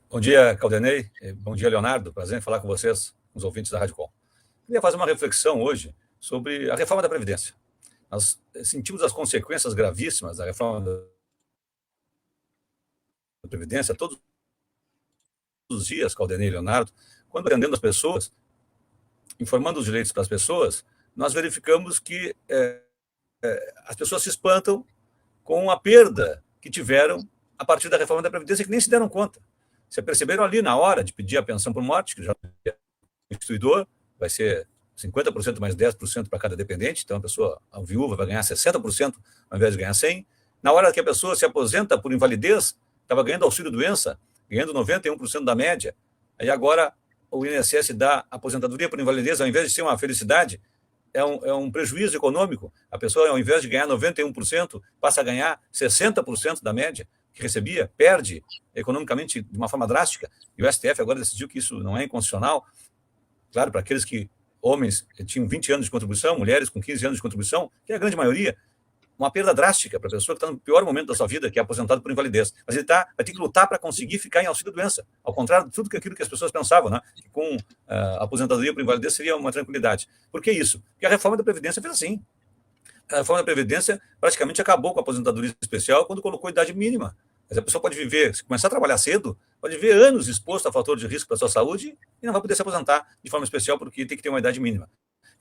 Bom dia, Caldenei. Bom dia, Leonardo. Prazer em falar com vocês, os ouvintes da Rádio Com. Queria fazer uma reflexão hoje sobre a reforma da Previdência. Nós sentimos as consequências gravíssimas da reforma da Previdência todos os dias, Caldenei e Leonardo, quando atendendo as pessoas, informando os direitos para as pessoas, nós verificamos que as pessoas se espantam com a perda que tiveram a partir da reforma da Previdência, que nem se deram conta. Se perceberam ali na hora de pedir a pensão por morte, que já é instituidor, vai ser 50% mais 10% para cada dependente, então a pessoa, a viúva, vai ganhar 60% ao invés de ganhar 100%. Na hora que a pessoa se aposenta por invalidez, estava ganhando auxílio-doença, ganhando 91% da média, aí agora o INSS dá aposentadoria por invalidez, ao invés de ser uma felicidade, é um prejuízo econômico. A pessoa, ao invés de ganhar 91%, passa a ganhar 60% da média que recebia, perde economicamente de uma forma drástica, e o STF agora decidiu que isso não é inconstitucional. Claro, para aqueles homens que tinham 20 anos de contribuição, mulheres com 15 anos de contribuição, que é a grande maioria, uma perda drástica para a pessoa que está no pior momento da sua vida, que é aposentado por invalidez. Mas ele vai ter que lutar para conseguir ficar em auxílio-doença, ao contrário de tudo aquilo que as pessoas pensavam, né? Que com aposentadoria por invalidez seria uma tranquilidade. Por que isso? Porque a reforma da Previdência fez assim. A reforma da Previdência praticamente acabou com a aposentadoria especial quando colocou a idade mínima. Mas a pessoa pode viver, se começar a trabalhar cedo, pode viver anos exposto a fator de risco para a sua saúde e não vai poder se aposentar de forma especial porque tem que ter uma idade mínima.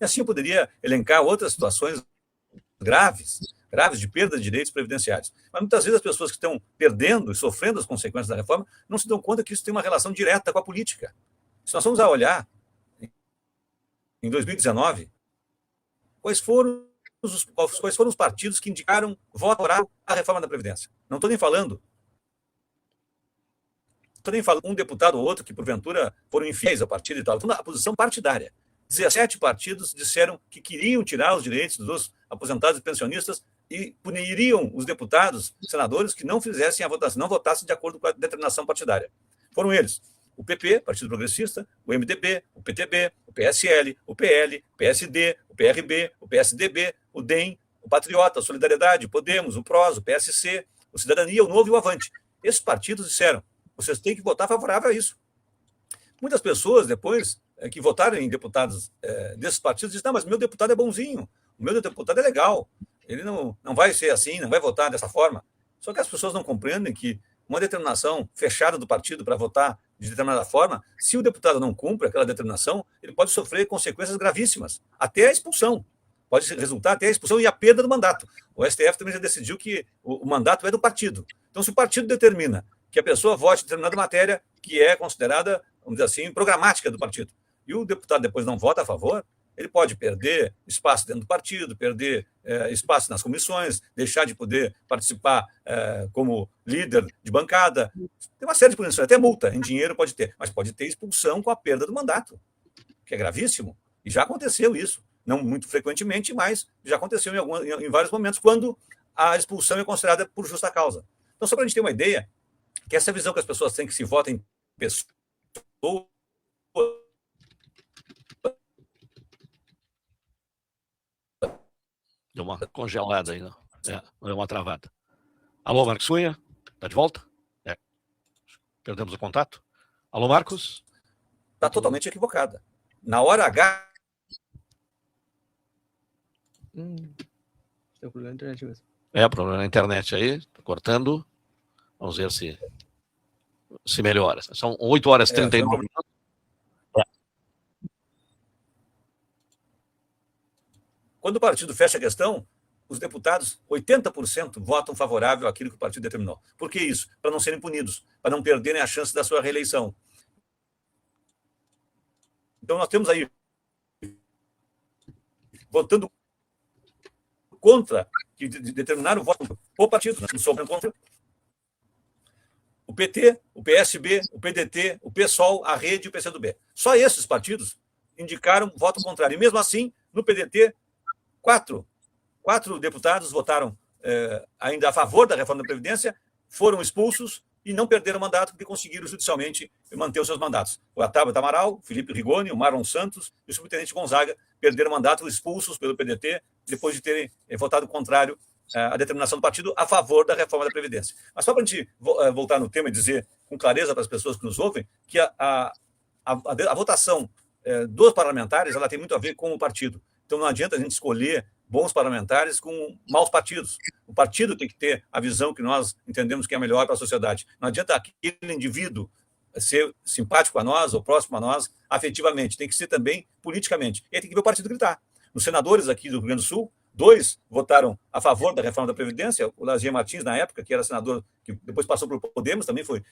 E assim eu poderia elencar outras situações graves de perda de direitos previdenciários. Mas muitas vezes as pessoas que estão perdendo e sofrendo as consequências da reforma não se dão conta que isso tem uma relação direta com a política. Se nós formos a olhar, em 2019, quais foram os partidos que indicaram voto favorável à reforma da Previdência? Não estou nem falando um deputado ou outro que, porventura, foram infiéis ao partido e tal. Então, a posição partidária. 17 partidos disseram que queriam tirar os direitos dos aposentados e pensionistas e puniriam os deputados, senadores, que não fizessem a votação, não votassem de acordo com a determinação partidária. Foram eles: o PP, Partido Progressista, o MDB, o PTB, o PSL, o PL, o PSD, o PRB, o PSDB, o DEM, o Patriota, a Solidariedade, o Podemos, o PROS, o PSC, o Cidadania, o Novo e o Avante. Esses partidos disseram: vocês têm que votar favorável a isso. Muitas pessoas, depois, que votaram em deputados desses partidos, dizem: não, mas meu deputado é bonzinho, o meu deputado é legal, ele não vai ser assim, não vai votar dessa forma. Só que as pessoas não compreendem que uma determinação fechada do partido para votar de determinada forma, se o deputado não cumpre aquela determinação, ele pode sofrer consequências gravíssimas, até a expulsão. Pode resultar até a expulsão e a perda do mandato. O STF também já decidiu que o mandato é do partido. Então, se o partido determina que a pessoa vote em determinada matéria que é considerada, vamos dizer assim, programática do partido, e o deputado depois não vota a favor, ele pode perder espaço dentro do partido, perder espaço nas comissões, deixar de poder participar como líder de bancada. Tem uma série de punições, até multa em dinheiro pode ter, mas pode ter expulsão com a perda do mandato, que é gravíssimo. E já aconteceu isso, não muito frequentemente, mas já aconteceu em vários momentos, quando a expulsão é considerada por justa causa. Então, só para a gente ter uma ideia, que essa visão que as pessoas têm que se vota em pessoas deu uma congelada aí, não? Deu uma travada. Alô, Marcos Cunha? Está de volta? Perdemos o contato? Alô, Marcos? Está totalmente equivocada. Na hora H... Tem problema na internet mesmo. Problema na internet aí, tá cortando. Vamos ver se melhora. São 8h39 minutos. Quando o partido fecha a questão, os deputados, 80% votam favorável àquilo que o partido determinou. Por que isso? Para não serem punidos, para não perderem a chance da sua reeleição. Então, nós temos aí votando contra, que determinaram o voto por partido, não sobrando contra. O PT, o PSB, o PDT, o PSOL, a Rede e o PCdoB. Só esses partidos indicaram voto contrário. E mesmo assim, no PDT, quatro deputados votaram ainda a favor da reforma da Previdência, foram expulsos e não perderam o mandato, porque conseguiram judicialmente manter os seus mandatos. O Tabata Amaral, o Felipe Rigoni, o Marlon Santos e o subtenente Gonzaga perderam o mandato, expulsos pelo PDT, depois de terem votado contrário a determinação do partido a favor da reforma da Previdência. Mas só para a gente voltar no tema e dizer com clareza para as pessoas que nos ouvem que a votação dos parlamentares ela tem muito a ver com o partido. Então não adianta a gente escolher bons parlamentares com maus partidos. O partido tem que ter a visão que nós entendemos que é melhor para a sociedade. Não adianta aquele indivíduo ser simpático a nós ou próximo a nós afetivamente, tem que ser também politicamente. E aí tem que ver o partido gritar. Os senadores aqui do Rio Grande do Sul, 2 votaram a favor da reforma da Previdência, o Lazier Martins, na época, que era senador, que depois passou para o Podemos, também foi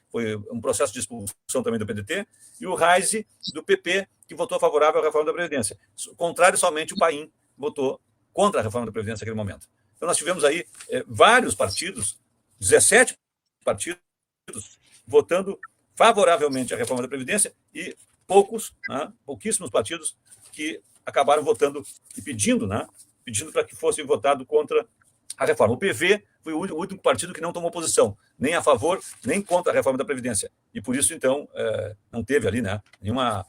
um processo de expulsão também do PDT, e o Reise, do PP, que votou favorável à reforma da Previdência. Contrário, somente o Paim votou contra a reforma da Previdência naquele momento. Então, nós tivemos aí vários partidos, 17 partidos, votando favoravelmente à reforma da Previdência e pouquíssimos partidos que acabaram votando e pedindo para que fosse votado contra a reforma. O PV foi o único partido que não tomou posição, nem a favor, nem contra a reforma da Previdência. E por isso, então, não teve ali nenhuma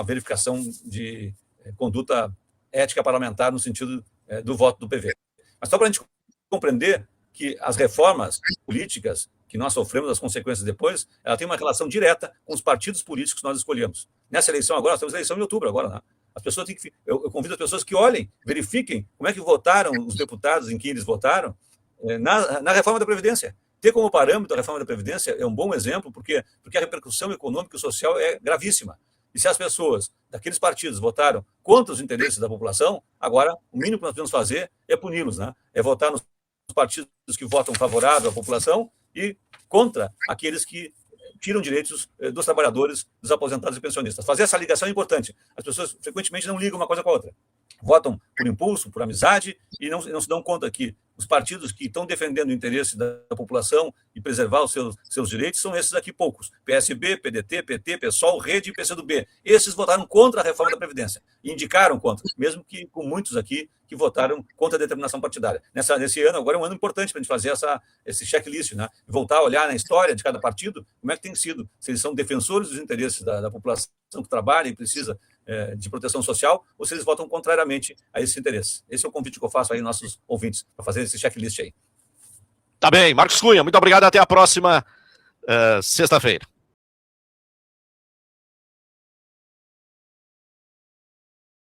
verificação de conduta ética parlamentar no sentido do voto do PV. Mas só para a gente compreender que as reformas políticas que nós sofremos as consequências depois, ela tem uma relação direta com os partidos políticos que nós escolhemos. Nessa eleição agora, nós temos eleição em outubro agora, As pessoas têm que, eu convido as pessoas que olhem, verifiquem como é que votaram os deputados, em que eles votaram, na reforma da Previdência. Ter como parâmetro a reforma da Previdência é um bom exemplo, porque a repercussão econômica e social é gravíssima. E se as pessoas daqueles partidos votaram contra os interesses da população, agora o mínimo que nós podemos fazer é puni-los, É votar nos partidos que votam favorável à população e contra aqueles que tiram direitos dos trabalhadores, dos aposentados e pensionistas. Fazer essa ligação é importante. As pessoas frequentemente não ligam uma coisa com a outra. Votam por impulso, por amizade, e não se dão conta que os partidos que estão defendendo o interesse da população e preservar os seus direitos são esses aqui poucos. PSB, PDT, PT, PSOL, Rede e PCdoB. Esses votaram contra a reforma da Previdência. E indicaram contra, mesmo que com muitos aqui que votaram contra a determinação partidária. Nesse ano, agora é um ano importante para a gente fazer esse checklist, voltar a olhar na história de cada partido, como é que tem sido, se eles são defensores dos interesses da população que trabalha e precisa de proteção social, ou se eles votam contrariamente a esse interesse. Esse é o convite que eu faço aí aos nossos ouvintes, para fazer esse checklist aí. Tá bem, Marcos Cunha, muito obrigado, até a próxima sexta-feira.